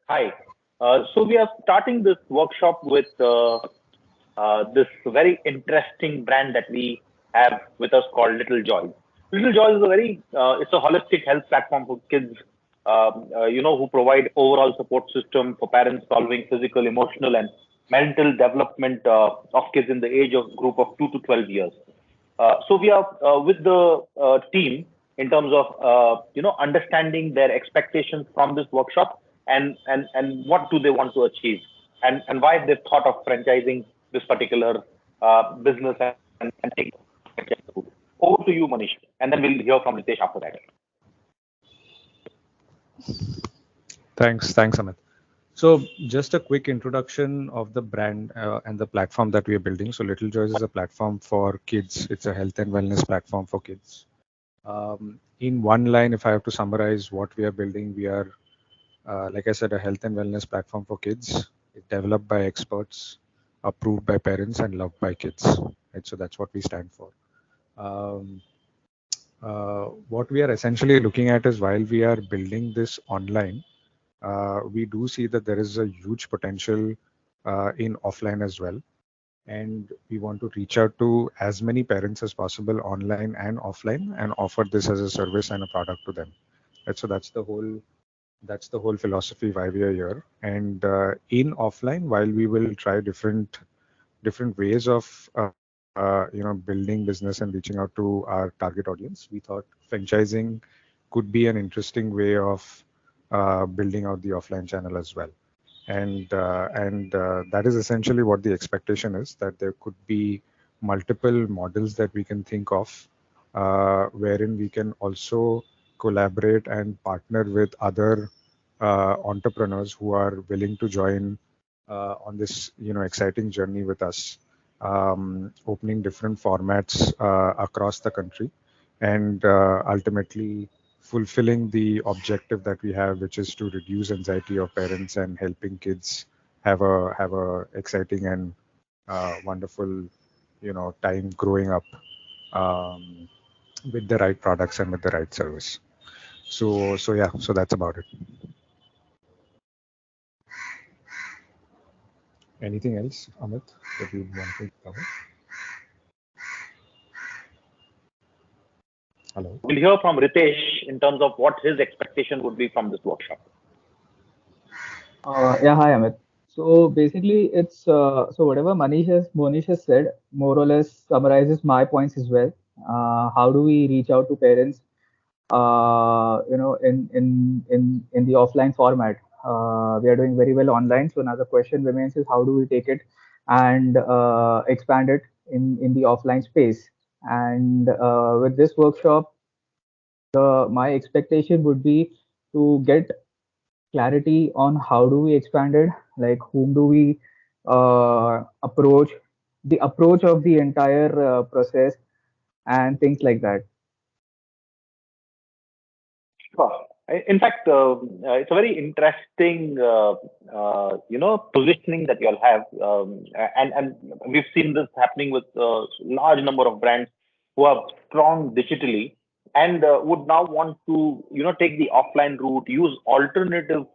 Hi. So we are starting this workshop with this very interesting brand that we have with us called littleJoys. littleJoys is it's a holistic health platform for kids, who provide overall support system for parents solving physical, emotional, and mental development of kids in the age of group of 2 to 12 years. So we are with the team in terms of understanding their expectations from this workshop and what do they want to achieve and why they thought of franchising this particular business and take it. Over to you, Mohnish, and then we'll hear from Ritesh after that. Thanks, Amit. So, just a quick introduction of the brand and the platform that we are building. So, littleJoys is a platform for kids. It's a health and wellness platform for kids. In one line, if I have to summarize what we are building, we are, like I said, a health and wellness platform for kids. It's developed by experts, approved by parents, and loved by kids. Right? So that's what we stand for. What we are essentially looking at is while we are building this online, we do see that there is a huge potential in offline as well. And we want to reach out to as many parents as possible online and offline and offer this as a service and a product to them. Right? So that's the whole philosophy why we are here. And in offline, while we will try different ways of building business and reaching out to our target audience, we thought franchising could be an interesting way of building out the offline channel as well. And that is essentially what the expectation is, that there could be multiple models that we can think of, wherein we can also collaborate and partner with other entrepreneurs who are willing to join on this exciting journey with us, opening different formats across the country, and ultimately fulfilling the objective that we have, which is to reduce anxiety of parents and helping kids have a exciting and wonderful time growing up with the right products and with the right service. So that's about it. Anything else, Amit, that you want to cover? Hello. We'll hear from Ritesh in terms of what his expectation would be from this workshop. Yeah, hi Amit. So basically, it's so whatever Mohnish has said, more or less summarizes my points as well. How do we reach out to parents? In the offline format. We are doing very well online. So now the question remains is how do we take it and expand it in the offline space? And with this workshop, my expectation would be to get clarity on how do we expand it, like whom do we approach, the approach of the entire process, and things like that. Sure. In fact, it's a very interesting, positioning that you all have, and we've seen this happening with a large number of brands who are strong digitally and would now want to, take the offline route, use alternative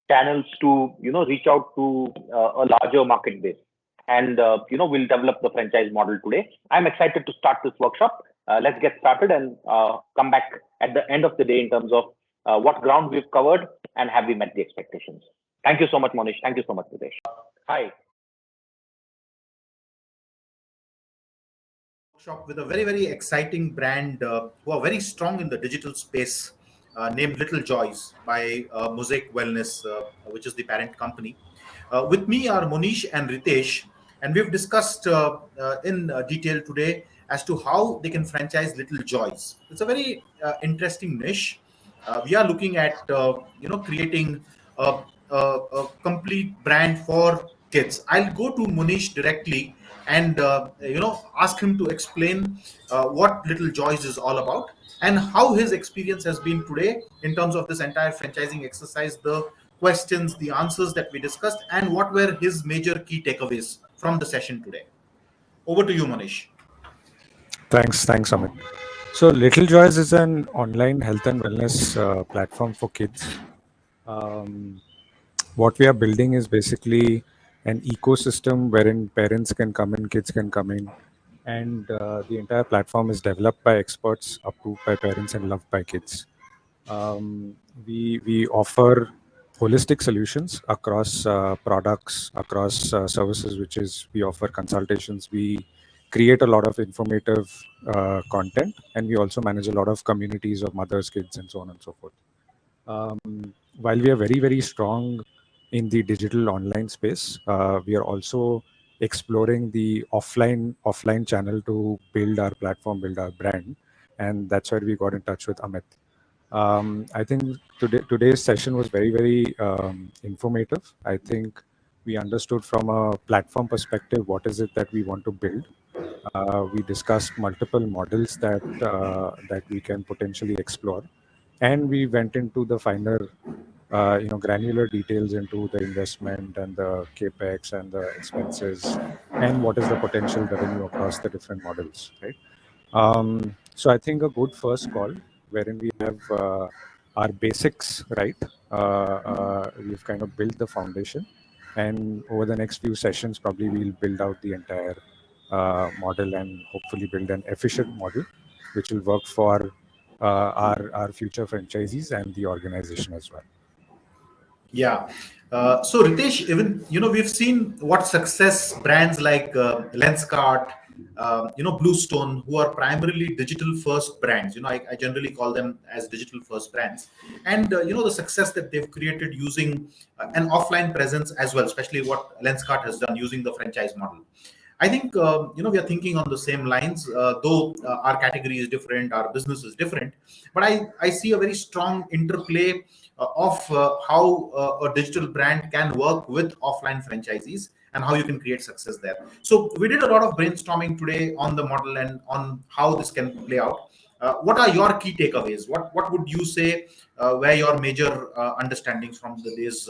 channels to, reach out to a larger market base. And we'll develop the franchise model today. I'm excited to start this workshop. Let's get started and come back at the end of the day in terms of what ground we've covered and have we met the expectations. Thank you so much, Mohnish. Thank you so much, Ritesh. Hi. Workshop with a very, very exciting brand who are very strong in the digital space, named littleJoys by Mosaic Wellness, which is the parent company. With me are Mohnish and Ritesh, and we've discussed in detail today as to how they can franchise littleJoys. It's a very interesting niche. We are looking at creating a complete brand for kids. I'll go to Mohnish directly and ask him to explain what littleJoys is all about and how his experience has been today in terms of this entire franchising exercise, the questions, the answers that we discussed, and what were his major key takeaways from the session today. Over to you, Mohnish. Thanks, Amit. So, littleJoys is an online health and wellness platform for kids. What we are building is basically an ecosystem wherein parents can come in, kids can come in, and the entire platform is developed by experts, approved by parents, and loved by kids. Um, we offer holistic solutions across products, across services, which is we offer consultations. We create a lot of informative content, and we also manage a lot of communities of mothers, kids, and so on and so forth. While we are very, very strong in the digital online space, we are also exploring the offline channel to build our platform, build our brand, and that's where we got in touch with Amit. I think today's session was very, very informative. I think we understood from a platform perspective what is it that we want to build. We discussed multiple models that we can potentially explore, and we went into the finer, granular details into the investment and the capex and the expenses, and what is the potential revenue across the different models, right? So I think a good first call wherein we have our basics right. We've kind of built the foundation, and over the next few sessions, probably we'll build out the entire model and hopefully build an efficient model which will work for our future franchisees and the organization as well. Yeah. So Ritesh, even we've seen what success brands like Lenskart, Bluestone, who are primarily digital first brands. I generally call them as digital first brands, and the success that they've created using an offline presence as well, especially what Lenskart has done using the franchise model. I think we are thinking on the same lines, though our category is different, our business is different. But I see a very strong interplay of how a digital brand can work with offline franchisees and how you can create success there. So we did a lot of brainstorming today on the model and on how this can play out. What are your key takeaways? What would you say were your major understandings from the day's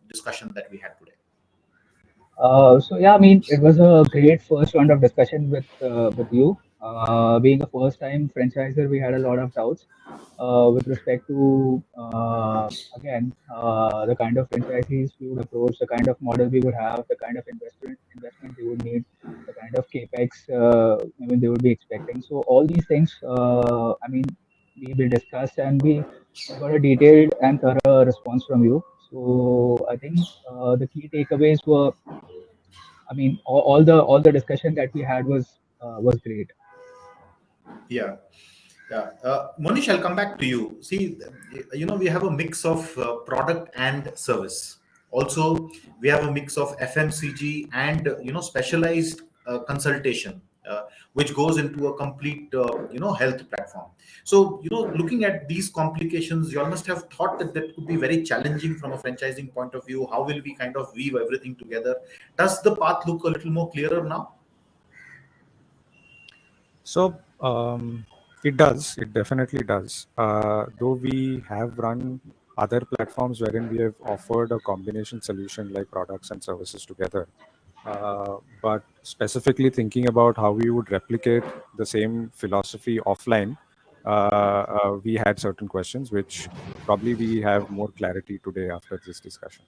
discussion that we had today? So yeah, I mean, it was a great first round of discussion with you. Being a first-time franchisor, we had a lot of doubts with respect to the kind of franchisees we would approach, the kind of model we would have, the kind of investment we would need, the kind of capex they would be expecting. So all these things, we discussed, and we got a detailed and thorough response from you. So I think the key takeaways were, all the discussion that we had was great. Yeah. Yeah. Monish, I'll come back to you. See, we have a mix of product and service. Also, we have a mix of FMCG and, specialized consultation, which goes into a complete, health platform. So, looking at these complications, you all must have thought that that could be very challenging from a franchising point of view. How will we kind of weave everything together? Does the path look a little more clearer now? So it does. It definitely does. Though we have run other platforms wherein we have offered a combination solution like products and services together. But specifically thinking about how we would replicate the same philosophy offline, we had certain questions which probably we have more clarity today after this discussion.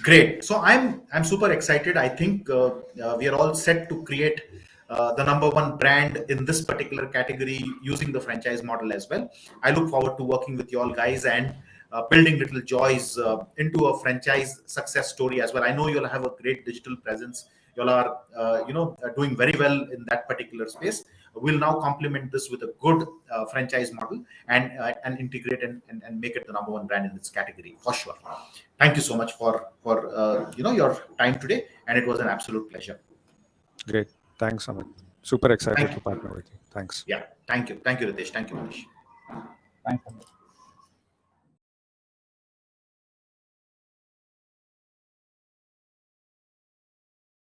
Great. So I'm super excited. I think we are all set to create the number one brand in this particular category using the franchise model as well. I look forward to working with you all guys and building littleJoys into a franchise success story as well. I know you'll have a great digital presence. You'll are doing very well in that particular space. We'll now complement this with a good franchise model and integrate and make it the number one brand in its category for sure. Thank you so much for your time today, and it was an absolute pleasure. Great. Thanks, Amit. Super excited Thank to you. partner with you. Thanks. Yeah, thank you, Ritesh. Thank you, Manish. Thanks, Amit.